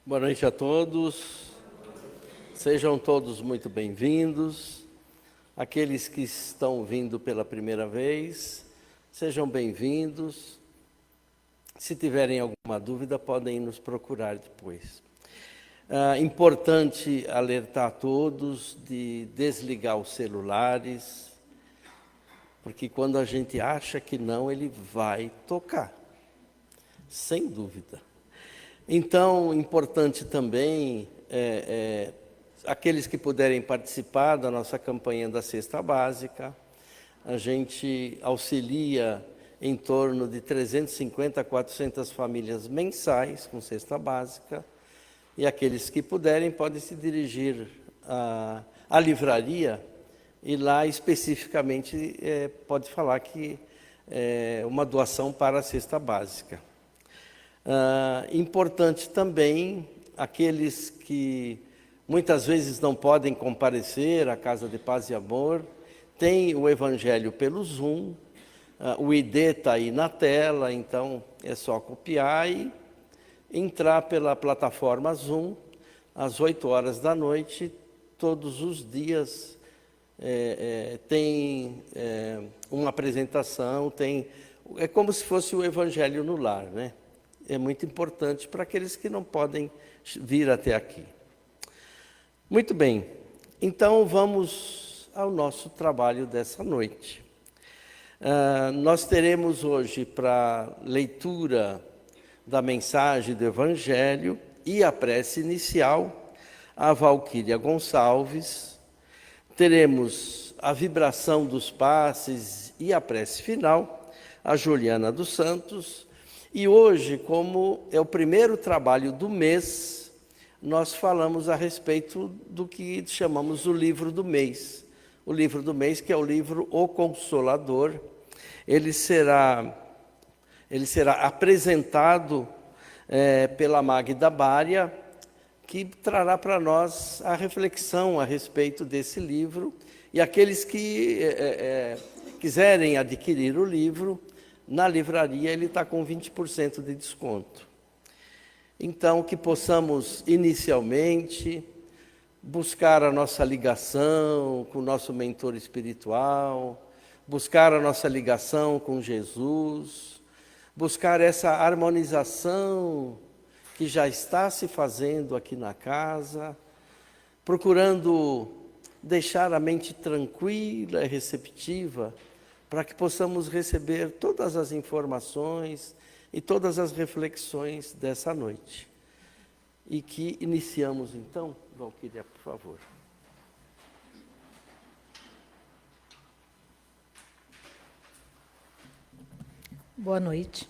Boa noite a todos, sejam todos muito bem-vindos. Aqueles que estão vindo pela primeira vez, sejam bem-vindos. Se tiverem alguma dúvida, podem nos procurar depois. Importante alertar a todos de desligar os celulares, porque quando a gente acha que não, ele vai tocar, sem dúvida. Então, importante também, aqueles que puderem participar da nossa campanha da Cesta Básica, a gente auxilia em torno de 350 a 400 famílias mensais com cesta básica, e aqueles que puderem podem se dirigir à livraria, e lá especificamente pode falar que é uma doação para a cesta básica. Importante também, aqueles que muitas vezes não podem comparecer à Casa de Paz e Amor, tem o Evangelho pelo Zoom, o ID está aí na tela, então é só copiar e entrar pela plataforma Zoom, às 8 horas da noite, todos os dias tem uma apresentação, é como se fosse o Evangelho no lar, né? É muito importante para aqueles que não podem vir até aqui. Muito bem, então vamos ao nosso trabalho dessa noite. Nós teremos hoje para leitura da mensagem do Evangelho e a prece inicial, a Valquíria Gonçalves. Teremos a vibração dos passes e a prece final, a Juliana dos Santos. E hoje, como é o primeiro trabalho do mês, nós falamos a respeito do que chamamos o livro do mês. O livro do mês, que é o livro O Consolador, ele será apresentado pela Magda Bária, que trará para nós a reflexão a respeito desse livro. E aqueles que quiserem adquirir o livro, na livraria ele está com 20% de desconto. Então, que possamos inicialmente buscar a nossa ligação com o nosso mentor espiritual, buscar a nossa ligação com Jesus, buscar essa harmonização que já está se fazendo aqui na casa, procurando deixar a mente tranquila e receptiva, para que possamos receber todas as informações e todas as reflexões dessa noite. E que iniciamos então, Valquíria, por favor. Boa noite.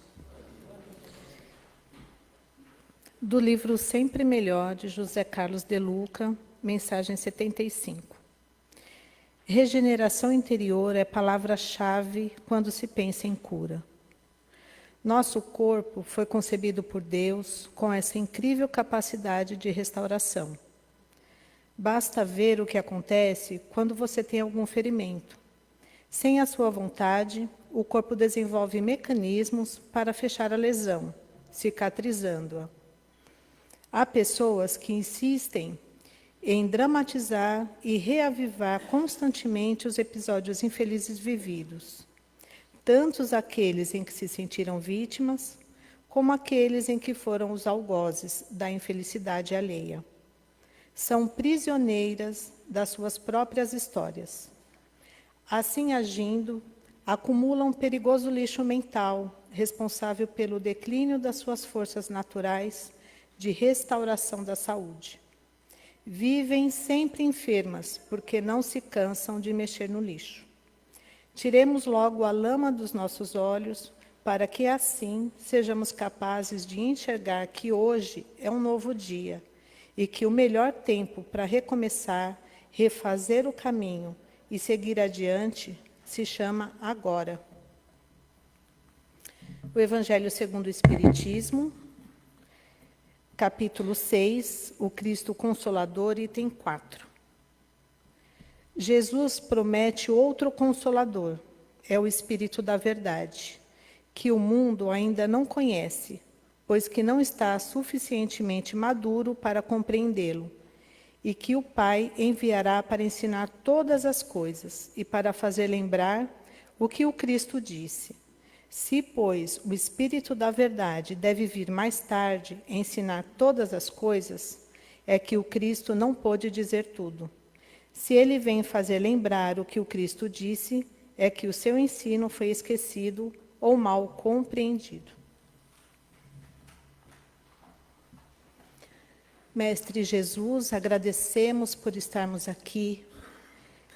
Do livro Sempre Melhor, de José Carlos de Luca, mensagem 75. Regeneração interior é palavra-chave quando se pensa em cura. Nosso corpo foi concebido por Deus com essa incrível capacidade de restauração. Basta ver o que acontece quando você tem algum ferimento. Sem a sua vontade, o corpo desenvolve mecanismos para fechar a lesão, cicatrizando-a. Há pessoas que insistem em dramatizar e reavivar constantemente os episódios infelizes vividos, tantos aqueles em que se sentiram vítimas, como aqueles em que foram os algozes da infelicidade alheia. São prisioneiras das suas próprias histórias. Assim agindo, acumulam um perigoso lixo mental, responsável pelo declínio das suas forças naturais de restauração da saúde. Vivem sempre enfermas, porque não se cansam de mexer no lixo. Tiremos logo a lama dos nossos olhos, para que assim sejamos capazes de enxergar que hoje é um novo dia, e que o melhor tempo para recomeçar, refazer o caminho e seguir adiante se chama agora. O Evangelho segundo o Espiritismo, capítulo 6, o Cristo Consolador, item 4. Jesus promete outro Consolador, é o Espírito da Verdade, que o mundo ainda não conhece, pois que não está suficientemente maduro para compreendê-lo, e que o Pai enviará para ensinar todas as coisas e para fazer lembrar o que o Cristo disse. Se, pois, o Espírito da Verdade deve vir mais tarde ensinar todas as coisas, é que o Cristo não pôde dizer tudo. Se ele vem fazer lembrar o que o Cristo disse, é que o seu ensino foi esquecido ou mal compreendido. Mestre Jesus, agradecemos por estarmos aqui,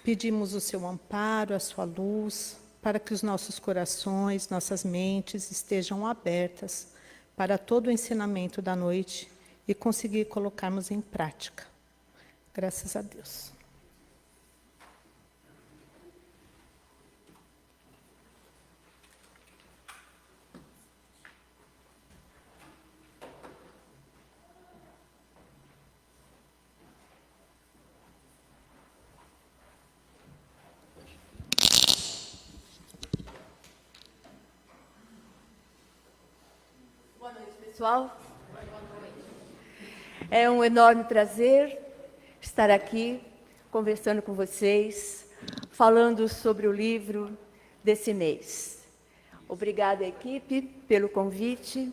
pedimos o seu amparo, a sua luz, para que os nossos corações, nossas mentes estejam abertas para todo o ensinamento da noite e conseguir colocarmos em prática. Graças a Deus. Pessoal, é um enorme prazer estar aqui conversando com vocês, falando sobre o livro desse mês. Obrigada, equipe, pelo convite.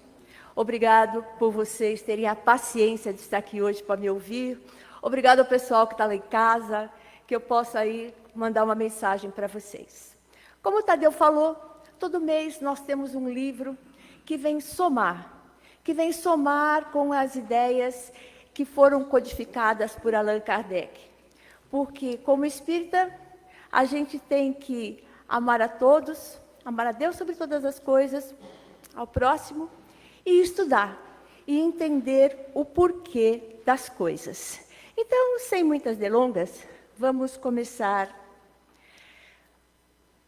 Obrigado por vocês terem a paciência de estar aqui hoje para me ouvir. Obrigado ao pessoal que está lá em casa, que eu possa aí mandar uma mensagem para vocês. Como o Tadeu falou, todo mês nós temos um livro que vem somar com as ideias que foram codificadas por Allan Kardec. Porque, como espírita, a gente tem que amar a todos, amar a Deus sobre todas as coisas, ao próximo, e estudar, e entender o porquê das coisas. Então, sem muitas delongas, vamos começar.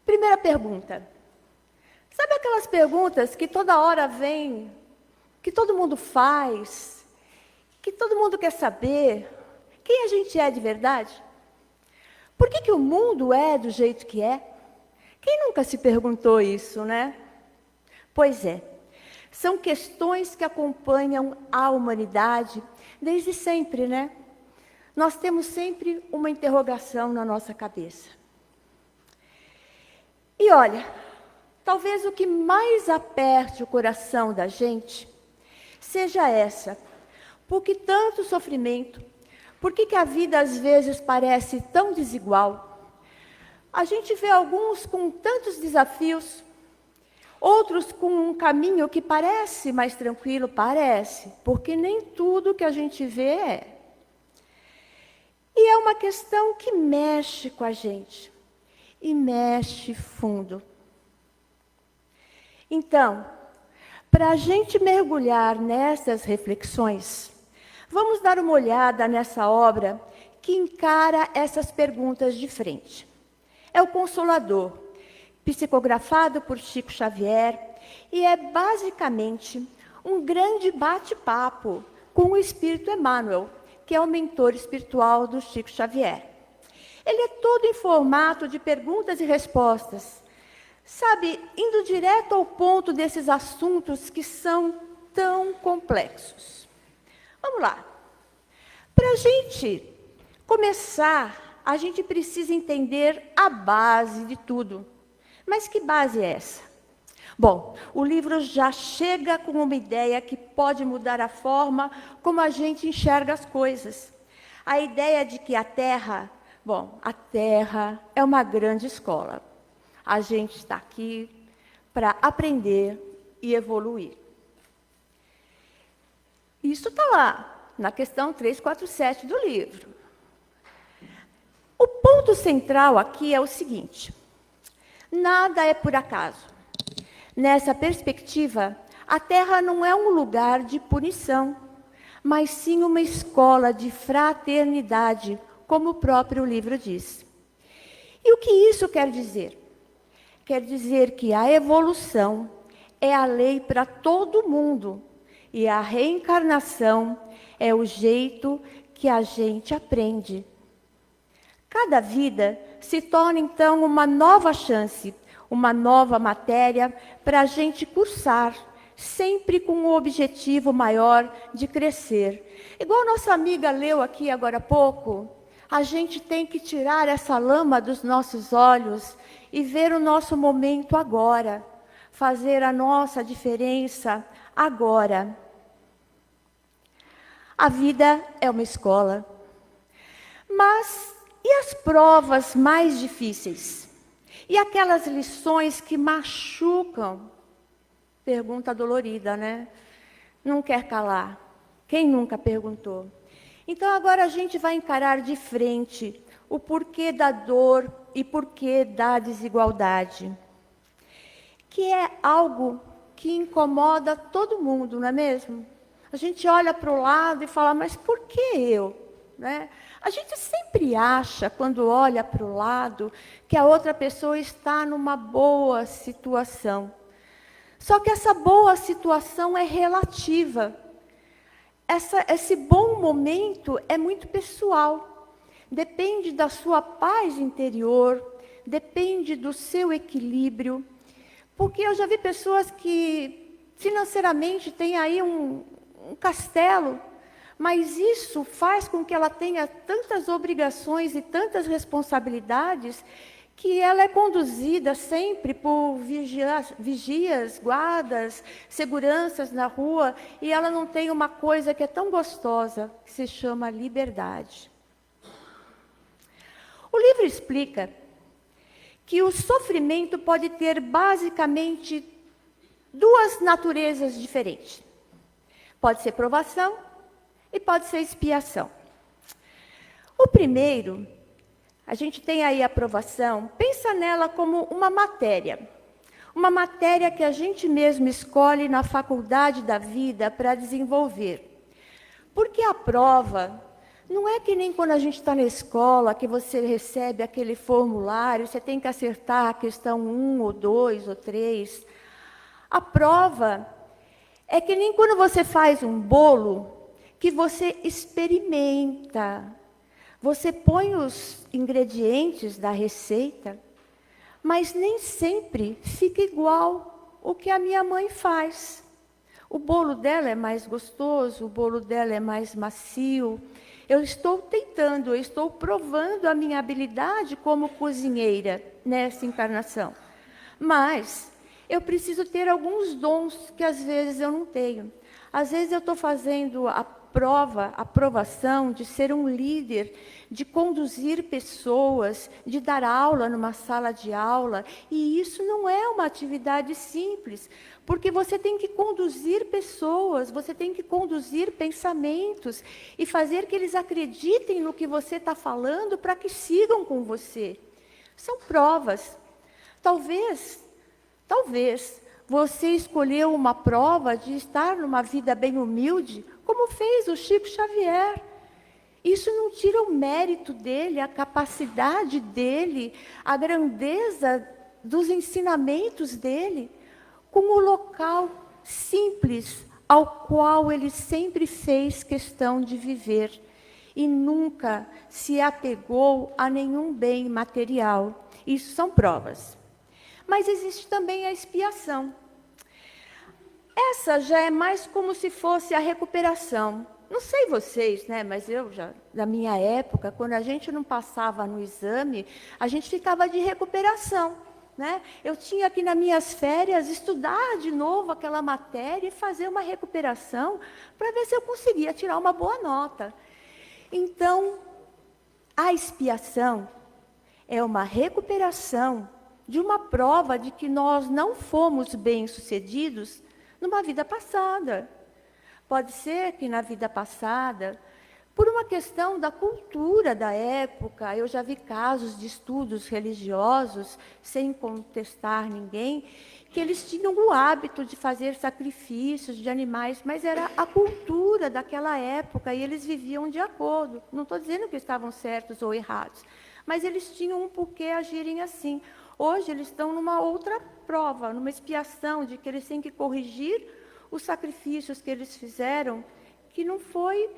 Primeira pergunta. Sabe aquelas perguntas que toda hora vem, que todo mundo faz, que todo mundo quer saber quem a gente é de verdade? Por que o mundo é do jeito que é? Quem nunca se perguntou isso, né? Pois é, são questões que acompanham a humanidade desde sempre, né? Nós temos sempre uma interrogação na nossa cabeça. E olha, talvez o que mais aperte o coração da gente seja essa. Por que tanto sofrimento? Por que a vida às vezes parece tão desigual? A gente vê alguns com tantos desafios, outros com um caminho que parece mais tranquilo, parece, porque nem tudo que a gente vê é. E é uma questão que mexe com a gente, e mexe fundo. Então, para a gente mergulhar nessas reflexões, vamos dar uma olhada nessa obra que encara essas perguntas de frente. É o Consolador, psicografado por Chico Xavier, e é basicamente um grande bate-papo com o Espírito Emmanuel, que é o mentor espiritual do Chico Xavier. Ele é todo em formato de perguntas e respostas, sabe, indo direto ao ponto desses assuntos que são tão complexos. Vamos lá. Para a gente começar, a gente precisa entender a base de tudo. Mas que base é essa? Bom, o livro já chega com uma ideia que pode mudar a forma como a gente enxerga as coisas. A ideia de que a Terra é uma grande escola. A gente está aqui para aprender e evoluir. Isso está lá, na questão 347 do livro. O ponto central aqui é o seguinte: nada é por acaso. Nessa perspectiva, a Terra não é um lugar de punição, mas sim uma escola de fraternidade, como o próprio livro diz. E o que isso quer dizer? Quer dizer que a evolução é a lei para todo mundo e a reencarnação é o jeito que a gente aprende. Cada vida se torna, então, uma nova chance, uma nova matéria para a gente cursar, sempre com o objetivo maior de crescer. Igual a nossa amiga leu aqui agora há pouco, a gente tem que tirar essa lama dos nossos olhos e ver o nosso momento agora, fazer a nossa diferença agora. A vida é uma escola. Mas e as provas mais difíceis? E aquelas lições que machucam? Pergunta dolorida, né? Não quer calar. Quem nunca perguntou? Então agora a gente vai encarar de frente o porquê da dor e porquê da desigualdade. Que é algo que incomoda todo mundo, não é mesmo? A gente olha para o lado e fala, mas por que eu? Né? A gente sempre acha, quando olha para o lado, que a outra pessoa está numa boa situação. Só que essa boa situação é relativa. Esse bom momento é muito pessoal. Depende da sua paz interior, depende do seu equilíbrio. Porque eu já vi pessoas que financeiramente têm aí um castelo, mas isso faz com que ela tenha tantas obrigações e tantas responsabilidades que ela é conduzida sempre por vigias, guardas, seguranças na rua, e ela não tem uma coisa que é tão gostosa, que se chama liberdade. O livro explica que o sofrimento pode ter basicamente duas naturezas diferentes. Pode ser provação e pode ser expiação. O primeiro, a gente tem aí a provação, pensa nela como uma matéria que a gente mesmo escolhe na faculdade da vida para desenvolver. Porque a prova não é que nem quando a gente está na escola, que você recebe aquele formulário, você tem que acertar a questão 1, ou 2, ou 3. A prova é que nem quando você faz um bolo, que você experimenta. Você põe os ingredientes da receita, mas nem sempre fica igual o que a minha mãe faz. O bolo dela é mais gostoso, o bolo dela é mais macio. Eu estou tentando, eu estou provando a minha habilidade como cozinheira nessa encarnação. Mas eu preciso ter alguns dons que às vezes eu não tenho. Às vezes eu estou fazendo a provação de ser um líder, de conduzir pessoas, de dar aula numa sala de aula, e isso não é uma atividade simples, porque você tem que conduzir pessoas, você tem que conduzir pensamentos e fazer que eles acreditem no que você está falando para que sigam com você. São provas. Talvez você escolheu uma prova de estar numa vida bem humilde, como fez o Chico Xavier. Isso não tira o mérito dele, a capacidade dele, a grandeza dos ensinamentos dele, com o local simples ao qual ele sempre fez questão de viver e nunca se apegou a nenhum bem material. Isso são provas. Mas existe também a expiação. Essa já é mais como se fosse a recuperação. Não sei vocês, né? Mas eu já, da minha época, quando a gente não passava no exame, a gente ficava de recuperação, né? Eu tinha que, nas minhas férias, estudar de novo aquela matéria e fazer uma recuperação para ver se eu conseguia tirar uma boa nota. Então, a expiação é uma recuperação de uma prova de que nós não fomos bem-sucedidos numa vida passada. Pode ser que na vida passada, por uma questão da cultura da época, eu já vi casos de estudos religiosos, sem contestar ninguém, que eles tinham o hábito de fazer sacrifícios de animais, mas era a cultura daquela época e eles viviam de acordo. Não estou dizendo que estavam certos ou errados, mas eles tinham um porquê agirem assim. Hoje eles estão numa outra prova, numa expiação de que eles têm que corrigir os sacrifícios que eles fizeram, que não foi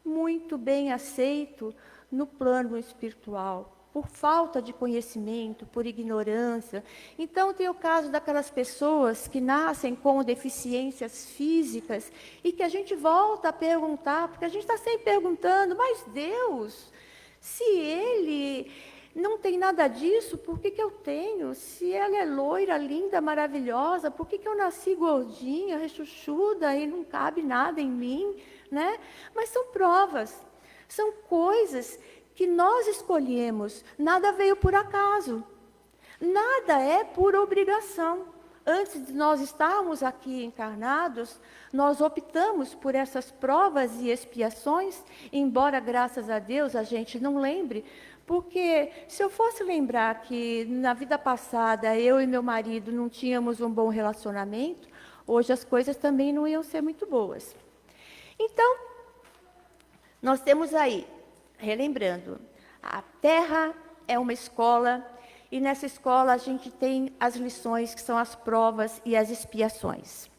muito bem aceito no plano espiritual. por falta de conhecimento, por ignorância. Então, tem o caso daquelas pessoas que nascem com deficiências físicas e que a gente volta a perguntar, porque a gente está sempre perguntando, mas Deus, se Ele não tem nada disso, por que eu tenho? Se ela é loira, linda, maravilhosa, por que eu nasci gordinha, rechuchuda e não cabe nada em mim? Né? Mas são provas, são coisas que nós escolhemos, nada veio por acaso, nada é por obrigação. Antes de nós estarmos aqui encarnados, nós optamos por essas provas e expiações, embora, graças a Deus, a gente não lembre, porque se eu fosse lembrar que na vida passada eu e meu marido não tínhamos um bom relacionamento, hoje as coisas também não iam ser muito boas. Então, nós temos aí, relembrando, a Terra é uma escola, e nessa escola a gente tem as lições, que são as provas e as expiações.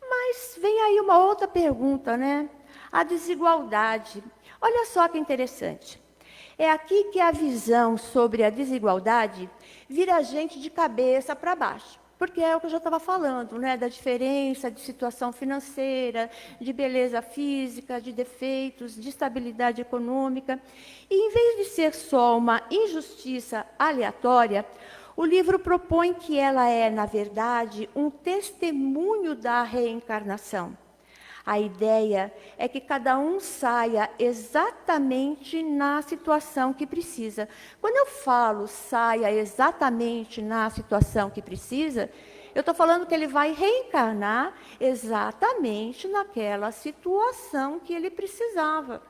Mas vem aí uma outra pergunta, né? A desigualdade. Olha só que interessante. É aqui que a visão sobre a desigualdade vira a gente de cabeça para baixo. Porque é o que eu já estava falando, né? Da diferença de situação financeira, de beleza física, de defeitos, de estabilidade econômica. E, em vez de ser só uma injustiça aleatória, o livro propõe que ela é, na verdade, um testemunho da reencarnação. A ideia é que cada um saia exatamente na situação que precisa. Quando eu falo saia exatamente na situação que precisa, eu estou falando que ele vai reencarnar exatamente naquela situação que ele precisava.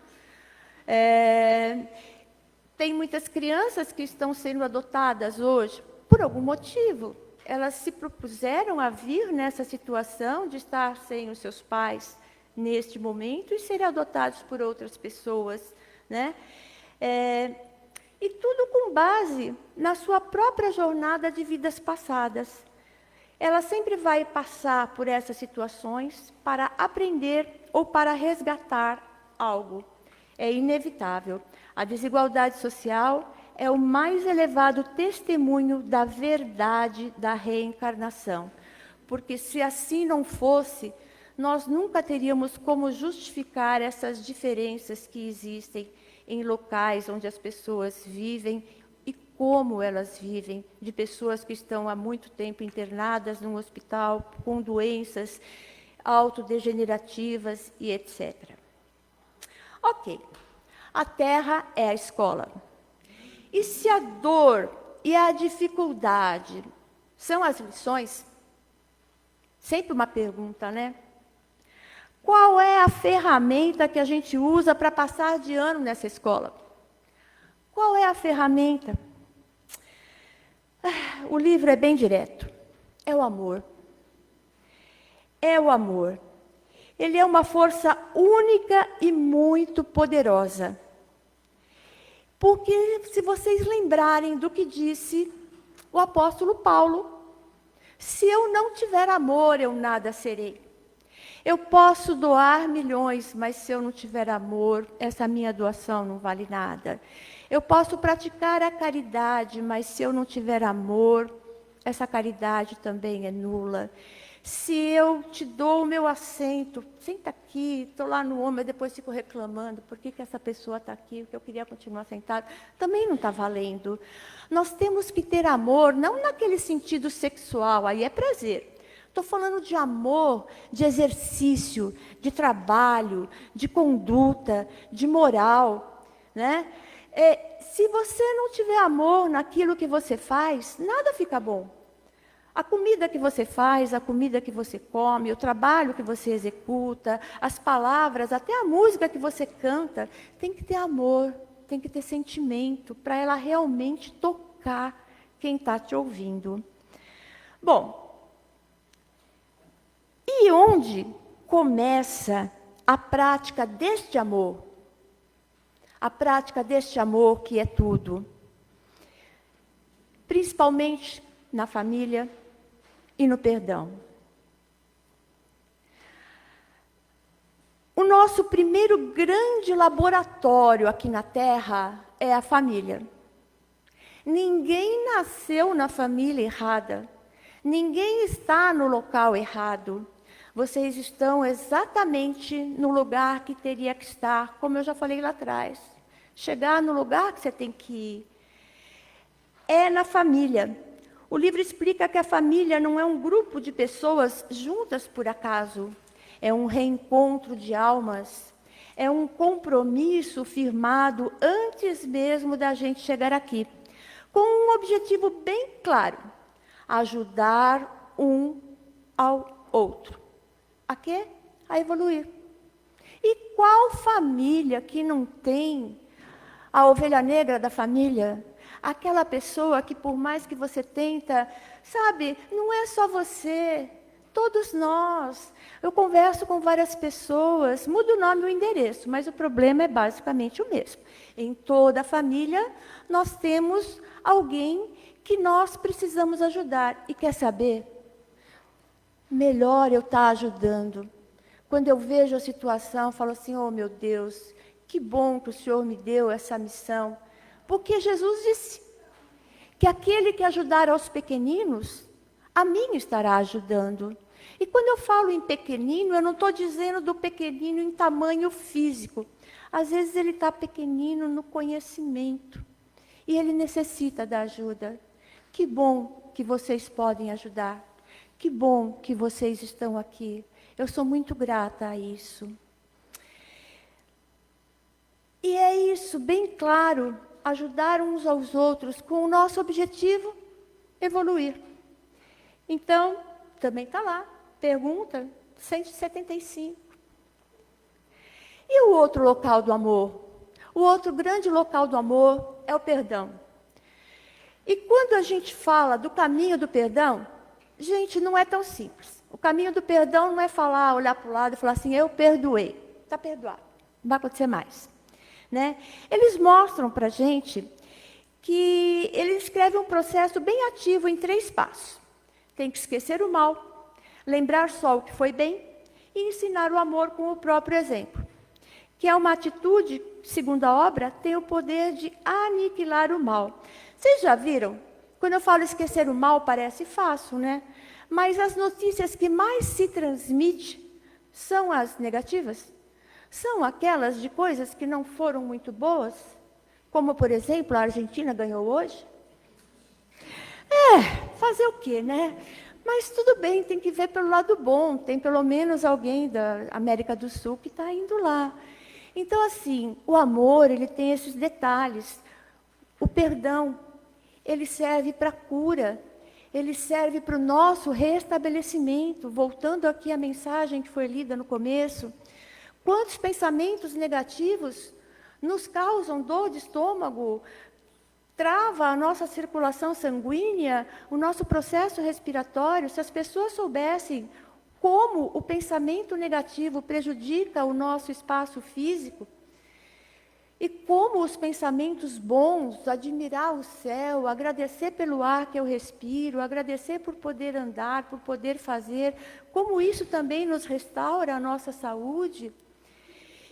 Tem muitas crianças que estão sendo adotadas hoje por algum motivo. Elas se propuseram a vir nessa situação de estar sem os seus pais neste momento e serem adotados por outras pessoas, né? E tudo com base na sua própria jornada de vidas passadas. Ela sempre vai passar por essas situações para aprender ou para resgatar algo. É inevitável. A desigualdade social é o mais elevado testemunho da verdade da reencarnação. Porque se assim não fosse, nós nunca teríamos como justificar essas diferenças que existem em locais onde as pessoas vivem e como elas vivem, de pessoas que estão há muito tempo internadas num hospital com doenças autodegenerativas e etc. Ok, a Terra é a escola. E se a dor e a dificuldade são as lições? Sempre uma pergunta, né? Qual é a ferramenta que a gente usa para passar de ano nessa escola? Qual é a ferramenta? O livro é bem direto. É o amor. É o amor. Ele é uma força única e muito poderosa. Porque, se vocês lembrarem do que disse o apóstolo Paulo, se eu não tiver amor, eu nada serei. Eu posso doar milhões, mas se eu não tiver amor, essa minha doação não vale nada. Eu posso praticar a caridade, mas se eu não tiver amor, essa caridade também é nula. Se eu te dou o meu assento, senta aqui, estou lá no ombro, depois fico reclamando, por que essa pessoa está aqui, porque eu queria continuar sentado, também não está valendo. Nós temos que ter amor, não naquele sentido sexual, aí é prazer. Estou falando de amor, de exercício, de trabalho, de conduta, de moral, né? Se você não tiver amor naquilo que você faz, nada fica bom. A comida que você faz, a comida que você come, o trabalho que você executa, as palavras, até a música que você canta, tem que ter amor, tem que ter sentimento, para ela realmente tocar quem está te ouvindo. Bom, e onde começa a prática deste amor? A prática deste amor que é tudo. Principalmente na família e no perdão. O nosso primeiro grande laboratório aqui na Terra é a família. Ninguém nasceu na família errada. Ninguém está no local errado. Vocês estão exatamente no lugar que teria que estar, como eu já falei lá atrás. Chegar no lugar que você tem que ir. É na família. O livro explica que a família não é um grupo de pessoas juntas por acaso. É um reencontro de almas. É um compromisso firmado antes mesmo da gente chegar aqui. Com um objetivo bem claro: ajudar um ao outro. A quê? A evoluir. E qual família que não tem a ovelha negra da família? Aquela pessoa que, por mais que você tenta, sabe, não é só você, todos nós. Eu converso com várias pessoas, mudo o nome e o endereço, mas o problema é basicamente o mesmo. Em toda a família, nós temos alguém que nós precisamos ajudar. E quer saber? Melhor eu estar ajudando. Quando eu vejo a situação, eu falo assim: oh meu Deus, que bom que o Senhor me deu essa missão. Porque Jesus disse que aquele que ajudar aos pequeninos, a mim estará ajudando. E quando eu falo em pequenino, eu não estou dizendo do pequenino em tamanho físico. Às vezes ele está pequenino no conhecimento. E ele necessita da ajuda. Que bom que vocês podem ajudar. Que bom que vocês estão aqui. Eu sou muito grata a isso. E é isso, bem claro, ajudar uns aos outros com o nosso objetivo, evoluir. Então, também está lá, pergunta 175. E o outro local do amor? O outro grande local do amor é o perdão. E quando a gente fala do caminho do perdão, gente, não é tão simples. O caminho do perdão não é falar, olhar para o lado e falar assim: eu perdoei. Está perdoado, não vai acontecer mais. Né? Eles mostram para a gente que ele escreve um processo bem ativo em 3 passos. Tem que esquecer o mal, lembrar só o que foi bem e ensinar o amor com o próprio exemplo. Que é uma atitude, segundo a obra, tem o poder de aniquilar o mal. Vocês já viram? Quando eu falo esquecer o mal, parece fácil, né? Mas as notícias que mais se transmitem são as negativas. São aquelas de coisas que não foram muito boas, como, por exemplo, a Argentina ganhou hoje. Fazer o quê, né? Mas tudo bem, tem que ver pelo lado bom. Tem pelo menos alguém da América do Sul que está indo lá. Então, assim, o amor, ele tem esses detalhes. O perdão, ele serve para a cura. Ele serve para o nosso restabelecimento. Voltando aqui à mensagem que foi lida no começo. Quantos pensamentos negativos nos causam dor de estômago, trava a nossa circulação sanguínea, o nosso processo respiratório? Se as pessoas soubessem como o pensamento negativo prejudica o nosso espaço físico, e como os pensamentos bons, admirar o céu, agradecer pelo ar que eu respiro, agradecer por poder andar, por poder fazer, como isso também nos restaura a nossa saúde.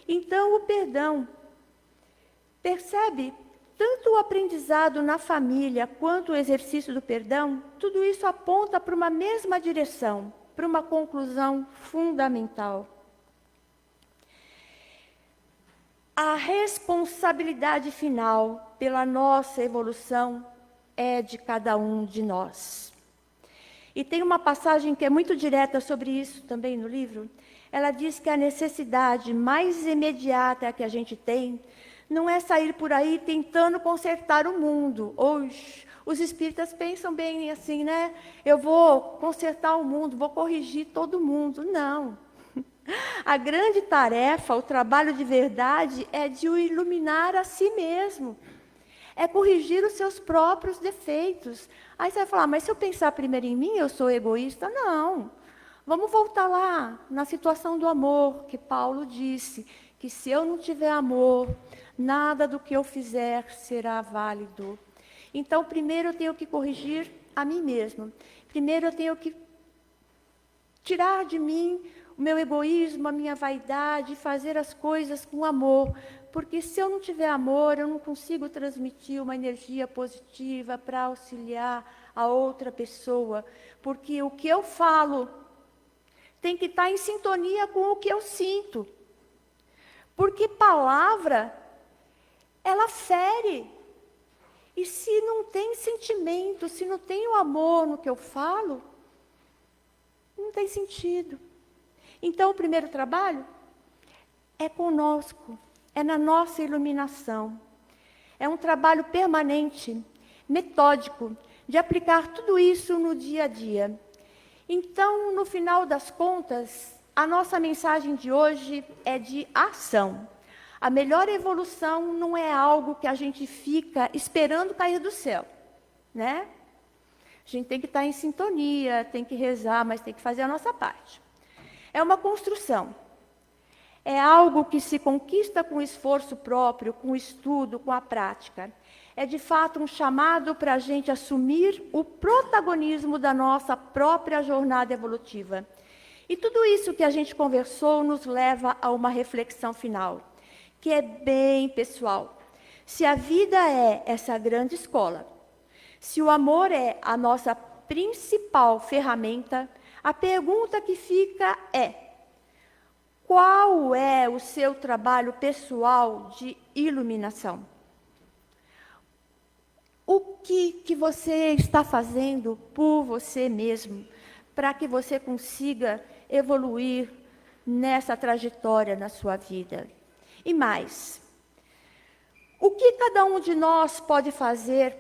Então, o perdão, percebe? Tanto o aprendizado na família quanto o exercício do perdão, tudo isso aponta para uma mesma direção, para uma conclusão fundamental. A responsabilidade final pela nossa evolução é de cada um de nós. E tem uma passagem que é muito direta sobre isso também no livro. Ela diz que a necessidade mais imediata que a gente tem não é sair por aí tentando consertar o mundo. Hoje, os espíritas pensam bem assim, né? Eu vou consertar o mundo, vou corrigir todo mundo. Não. A grande tarefa, o trabalho de verdade, é de o iluminar a si mesmo. É corrigir os seus próprios defeitos. Aí você vai falar, mas se eu pensar primeiro em mim, eu sou egoísta? Não. Vamos voltar lá, na situação do amor, que Paulo disse, que se eu não tiver amor, nada do que eu fizer será válido. Então, primeiro eu tenho que corrigir a mim mesmo. Primeiro eu tenho que tirar de mim o meu egoísmo, a minha vaidade, fazer as coisas com amor. porque se eu não tiver amor, eu não consigo transmitir uma energia positiva para auxiliar a outra pessoa, porque o que eu falo tem que estar em sintonia com o que eu sinto. Porque palavra, ela fere. E se não tem sentimento, se não tem o amor no que eu falo, não tem sentido. Então, o primeiro trabalho é conosco, é na nossa iluminação. É um trabalho permanente, metódico, de aplicar tudo isso no dia a dia. Então, no final das contas, a nossa mensagem de hoje é de ação. A melhor evolução não é algo que a gente fica esperando cair do céu, né? A gente tem que estar em sintonia, tem que rezar, mas tem que fazer a nossa parte. É uma construção. É algo que se conquista com esforço próprio, com estudo, com a prática. É, de fato, um chamado para a gente assumir o protagonismo da nossa própria jornada evolutiva. E tudo isso que a gente conversou nos leva a uma reflexão final, que é bem pessoal. Se a vida é essa grande escola, se o amor é a nossa principal ferramenta, a pergunta que fica é: qual é o seu trabalho pessoal de iluminação? O que você está fazendo por você mesmo, para que você consiga evoluir nessa trajetória na sua vida? E mais, o que cada um de nós pode fazer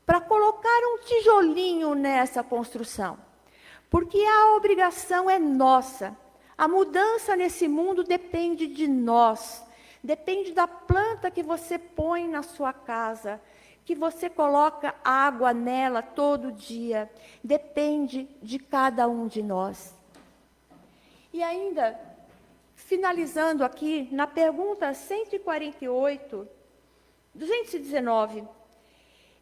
para colocar um tijolinho nessa construção? Porque a obrigação é nossa. A mudança nesse mundo depende de nós. Depende da planta que você põe na sua casa, que você coloca água nela todo dia. Depende de cada um de nós. E ainda, finalizando aqui, na pergunta 148, 219,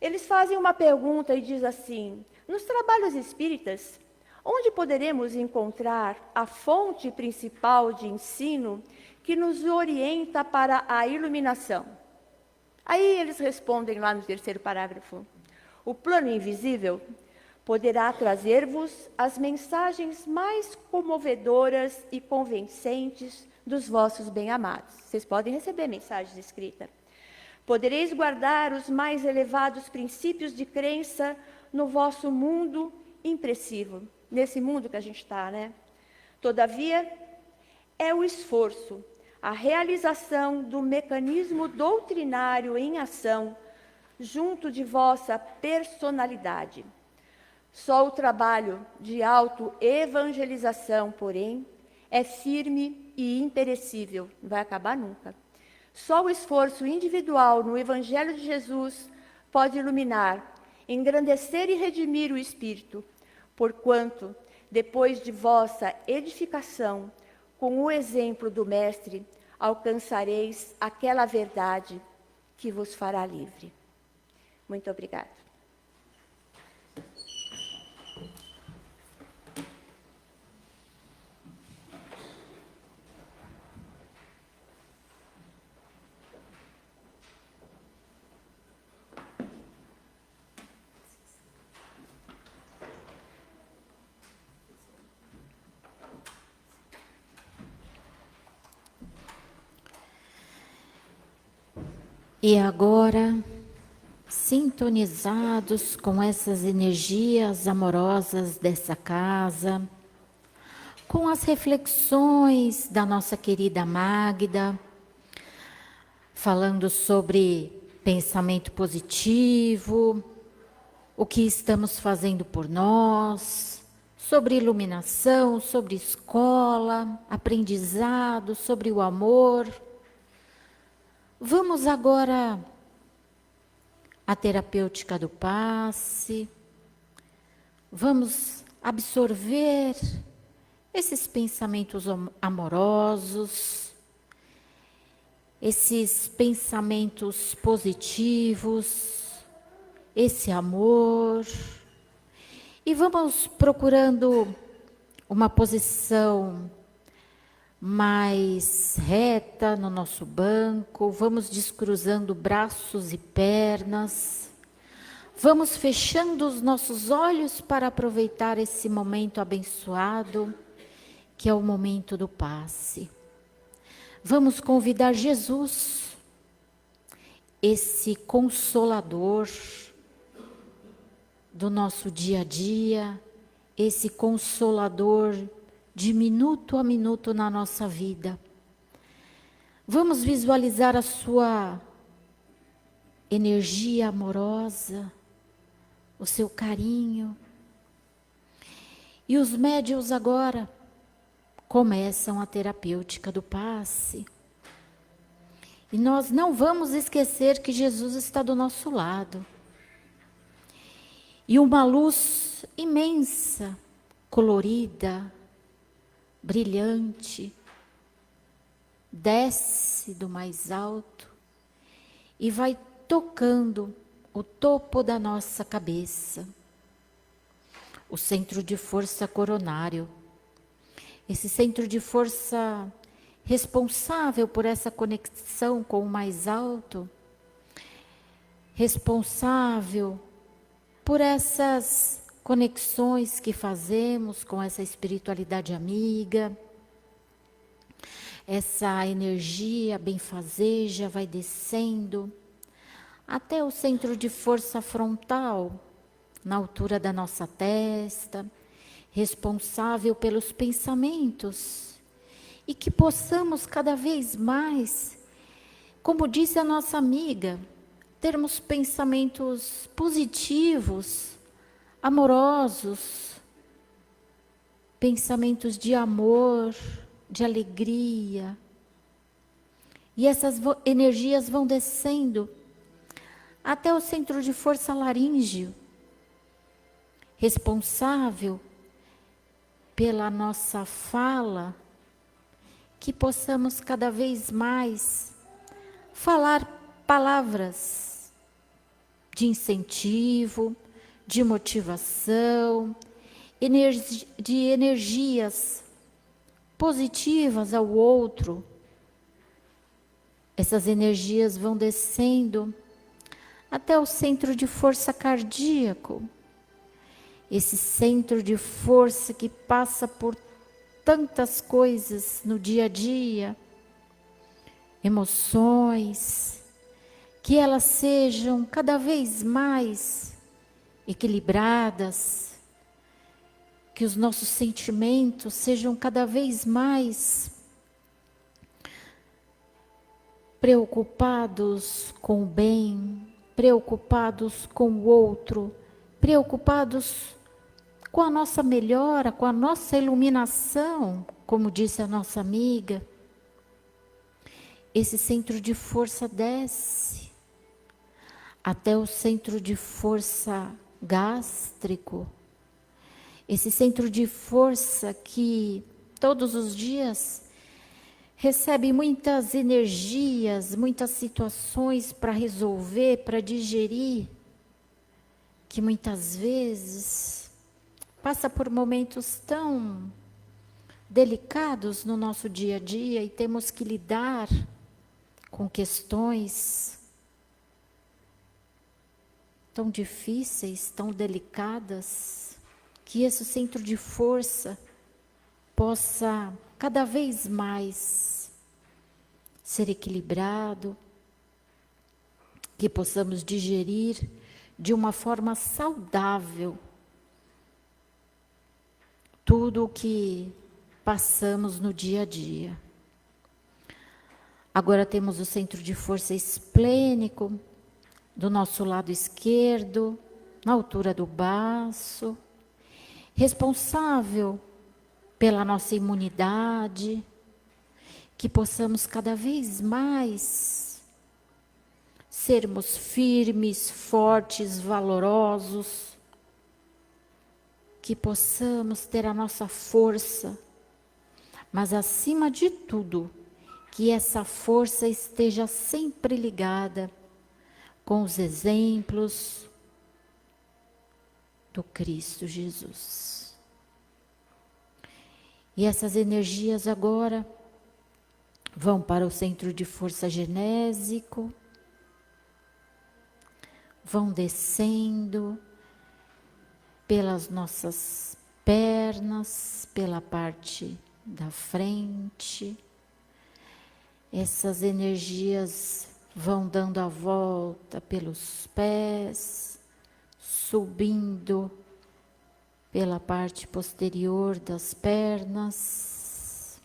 eles fazem uma pergunta e diz assim: nos trabalhos espíritas, onde poderemos encontrar a fonte principal de ensino que nos orienta para a iluminação? Aí eles respondem lá no terceiro parágrafo: o plano invisível poderá trazer-vos as mensagens mais comovedoras e convincentes dos vossos bem-amados. Vocês podem receber mensagens escritas. Podereis guardar os mais elevados princípios de crença no vosso mundo impressivo, nesse mundo que a gente está, né? Todavia, é o esforço, a realização do mecanismo doutrinário em ação junto de vossa personalidade. Só o trabalho de autoevangelização, porém, é firme e imperecível, não vai acabar nunca. Só o esforço individual no Evangelho de Jesus pode iluminar, engrandecer e redimir o espírito, porquanto, depois de vossa edificação, com o exemplo do Mestre, alcançareis aquela verdade que vos fará livre. Muito obrigada. E agora, sintonizados com essas energias amorosas dessa casa, com as reflexões da nossa querida Magda, falando sobre pensamento positivo, o que estamos fazendo por nós, sobre iluminação, sobre escola, aprendizado, sobre o amor. Vamos agora à terapêutica do passe. Vamos absorver esses pensamentos amorosos, esses pensamentos positivos, esse amor. E vamos procurando uma posição mais reta no nosso banco, vamos descruzando braços e pernas, vamos fechando os nossos olhos para aproveitar esse momento abençoado, que é o momento do passe. Vamos convidar Jesus, esse consolador do nosso dia a dia, esse consolador de minuto a minuto na nossa vida. Vamos visualizar a sua energia amorosa, o seu carinho. E os médiuns agora começam a terapêutica do passe. E nós não vamos esquecer que Jesus está do nosso lado. E uma luz imensa, colorida, brilhante, desce do mais alto e vai tocando o topo da nossa cabeça, o centro de força coronário. Esse centro de força responsável por essa conexão com o mais alto, responsável por essas conexões que fazemos com essa espiritualidade amiga, essa energia benfazeja vai descendo até o centro de força frontal, na altura da nossa testa, responsável pelos pensamentos, e que possamos cada vez mais, como disse a nossa amiga, termos pensamentos positivos, amorosos, pensamentos de amor, de alegria. E essas energias vão descendo até o centro de força laríngeo, responsável pela nossa fala, que possamos cada vez mais falar palavras de incentivo, de motivação, de energias positivas ao outro. Essas energias vão descendo até o centro de força cardíaco, esse centro de força que passa por tantas coisas no dia a dia, emoções, que elas sejam cada vez mais equilibradas, que os nossos sentimentos sejam cada vez mais preocupados com o bem, preocupados com o outro, preocupados com a nossa melhora, com a nossa iluminação, como disse a nossa amiga. Esse centro de força desce até o centro de força gástrico, esse centro de força que todos os dias recebe muitas energias, muitas situações para resolver, para digerir, que muitas vezes passa por momentos tão delicados no nosso dia a dia e temos que lidar com questões tão difíceis, tão delicadas, que esse centro de força possa cada vez mais ser equilibrado, que possamos digerir de uma forma saudável tudo o que passamos no dia a dia. Agora temos o centro de força esplênico do nosso lado esquerdo, na altura do baço, responsável pela nossa imunidade, que possamos cada vez mais sermos firmes, fortes, valorosos, que possamos ter a nossa força, mas acima de tudo, que essa força esteja sempre ligada com os exemplos do Cristo Jesus. E essas energias agora vão para o centro de força genésico, vão descendo pelas nossas pernas, pela parte da frente. Essas energias vão dando a volta pelos pés, subindo pela parte posterior das pernas.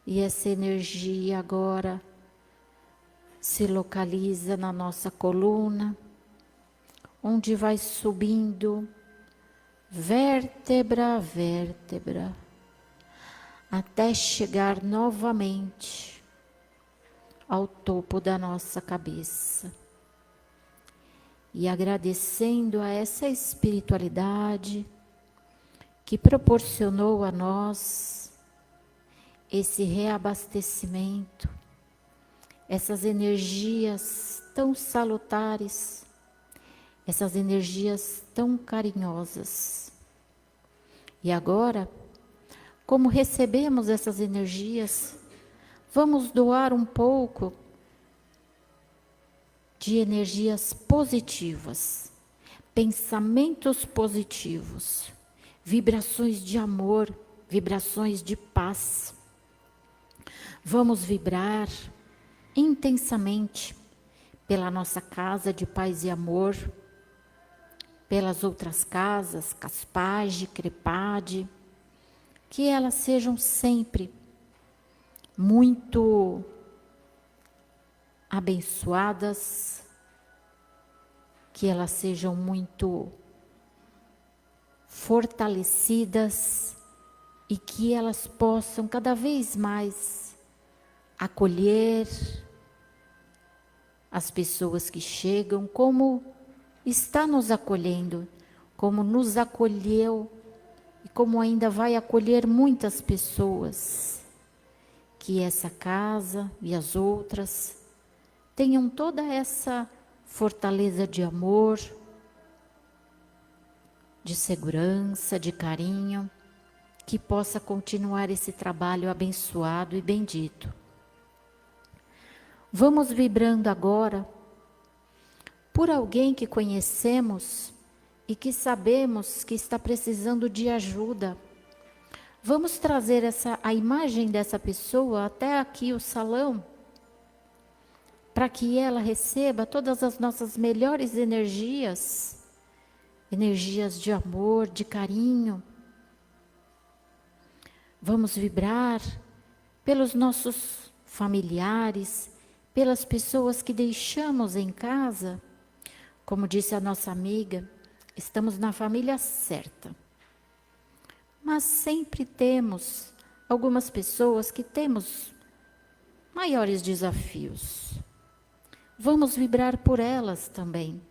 E essa energia agora se localiza na nossa coluna, onde vai subindo vértebra a vértebra, até chegar novamente ao topo da nossa cabeça. E agradecendo a essa espiritualidade que proporcionou a nós esse reabastecimento, essas energias tão salutares, essas energias tão carinhosas. E agora, como recebemos essas energias, vamos doar um pouco de energias positivas, pensamentos positivos, vibrações de amor, vibrações de paz. Vamos vibrar intensamente pela nossa casa de paz e amor, pelas outras casas, Caspage, Crepade, que elas sejam sempre muito abençoadas, que elas sejam muito fortalecidas e que elas possam cada vez mais acolher as pessoas que chegam, como está nos acolhendo, como nos acolheu e como ainda vai acolher muitas pessoas. Que essa casa e as outras tenham toda essa fortaleza de amor, de segurança, de carinho, que possa continuar esse trabalho abençoado e bendito. Vamos vibrando agora por alguém que conhecemos e que sabemos que está precisando de ajuda. Vamos trazer a imagem dessa pessoa até aqui o salão, para que ela receba todas as nossas melhores energias, energias de amor, de carinho. Vamos vibrar pelos nossos familiares, pelas pessoas que deixamos em casa. Como disse a nossa amiga, estamos na família certa. Mas sempre temos algumas pessoas que temos maiores desafios. Vamos vibrar por elas também.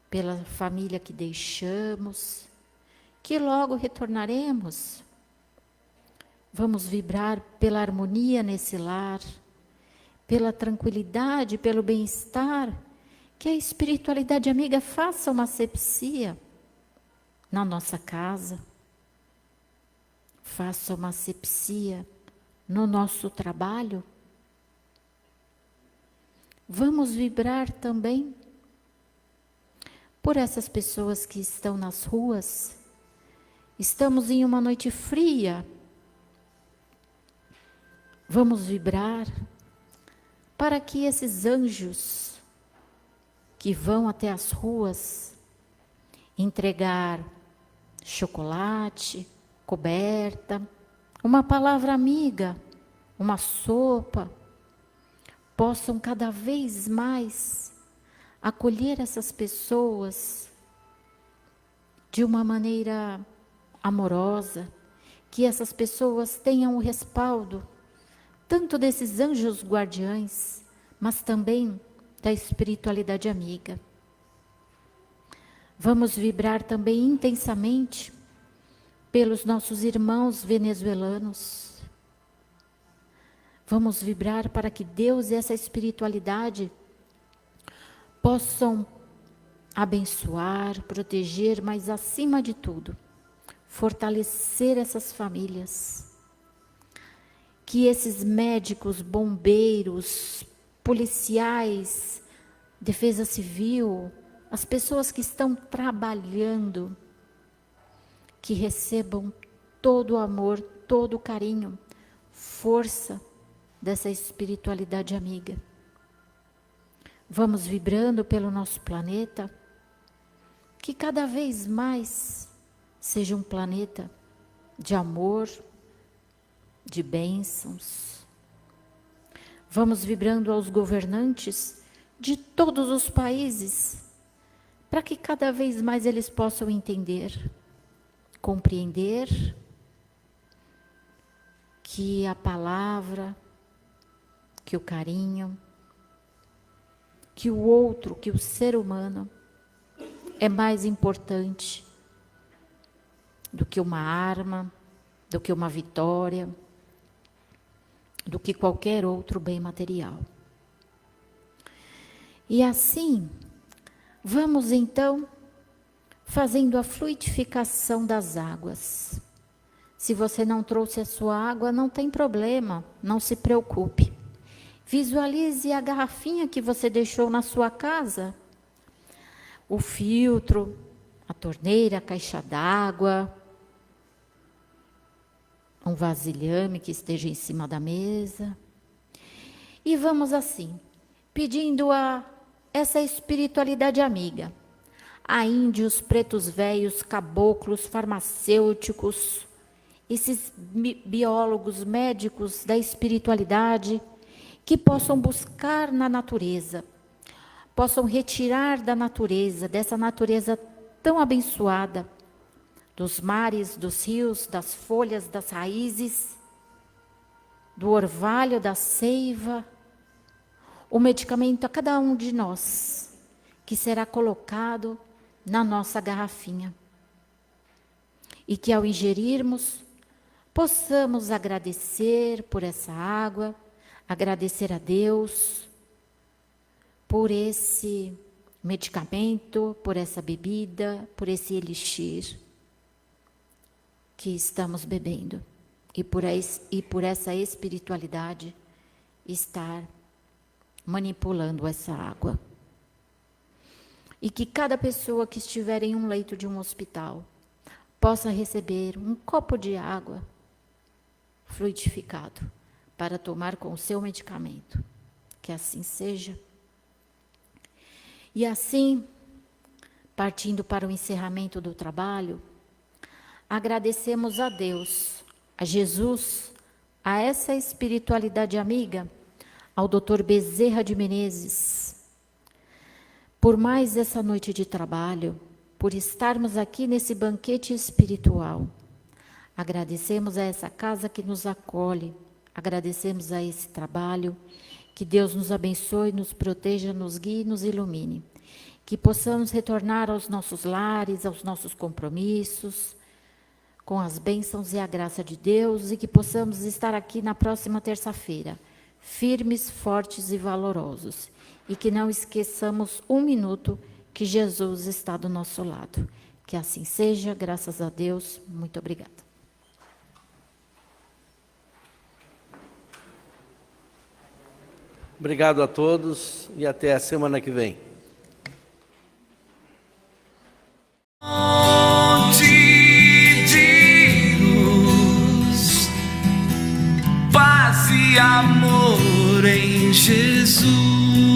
Pela família que deixamos, que logo retornaremos. Vamos vibrar pela harmonia nesse lar, pela tranquilidade, pelo bem-estar, que a espiritualidade amiga faça uma asepsia na nossa casa, faça uma asepsia no nosso trabalho. Vamos vibrar também por essas pessoas que estão nas ruas. Estamos em uma noite fria. Vamos vibrar para que esses anjos que vão até as ruas entregar chocolate, coberta, uma palavra amiga, uma sopa, possam cada vez mais acolher essas pessoas de uma maneira amorosa, que essas pessoas tenham o respaldo tanto desses anjos guardiães, mas também da espiritualidade amiga. Vamos vibrar também intensamente pelos nossos irmãos venezuelanos. Vamos vibrar para que Deus e essa espiritualidade possam abençoar, proteger, mas acima de tudo, fortalecer essas famílias. que esses médicos, bombeiros, policiais, defesa civil, as pessoas que estão trabalhando, que recebam todo o amor, todo o carinho, força dessa espiritualidade amiga. Vamos vibrando pelo nosso planeta, que cada vez mais seja um planeta de amor, de bênçãos. Vamos vibrando aos governantes de todos os países, para que cada vez mais eles possam entender, compreender que a palavra, que o carinho, que o outro, que o ser humano é mais importante do que uma arma, do que uma vitória, do que qualquer outro bem material. E assim, vamos então fazendo a fluidificação das águas. Se você não trouxe a sua água, não tem problema, não se preocupe. Visualize a garrafinha que você deixou na sua casa, o filtro, a torneira, a caixa d'água, um vasilhame que esteja em cima da mesa. E vamos assim, pedindo a essa espiritualidade amiga, a índios, pretos velhos, caboclos, farmacêuticos, esses biólogos, médicos da espiritualidade, que possam buscar na natureza, possam retirar da natureza, dessa natureza tão abençoada, dos mares, dos rios, das folhas, das raízes, do orvalho, da seiva, o medicamento a cada um de nós, que será colocado na nossa garrafinha. E que ao ingerirmos, possamos agradecer por essa água, agradecer a Deus por esse medicamento, por essa bebida, por esse elixir que estamos bebendo, e por essa espiritualidade estar manipulando essa água. E que cada pessoa que estiver em um leito de um hospital possa receber um copo de água fluidificado para tomar com o seu medicamento. Que assim seja. E assim, partindo para o encerramento do trabalho, agradecemos a Deus, a Jesus, a essa espiritualidade amiga, ao Dr. Bezerra de Menezes, por mais essa noite de trabalho, por estarmos aqui nesse banquete espiritual. Agradecemos a essa casa que nos acolhe, agradecemos a esse trabalho, que Deus nos abençoe, nos proteja, nos guie e nos ilumine. Que possamos retornar aos nossos lares, aos nossos compromissos, com as bênçãos e a graça de Deus, e que possamos estar aqui na próxima terça-feira, firmes, fortes e valorosos, e que não esqueçamos um minuto que Jesus está do nosso lado. Que assim seja, graças a Deus. Muito obrigada. Obrigado a todos e até a semana que vem. Paz e amor em Jesus.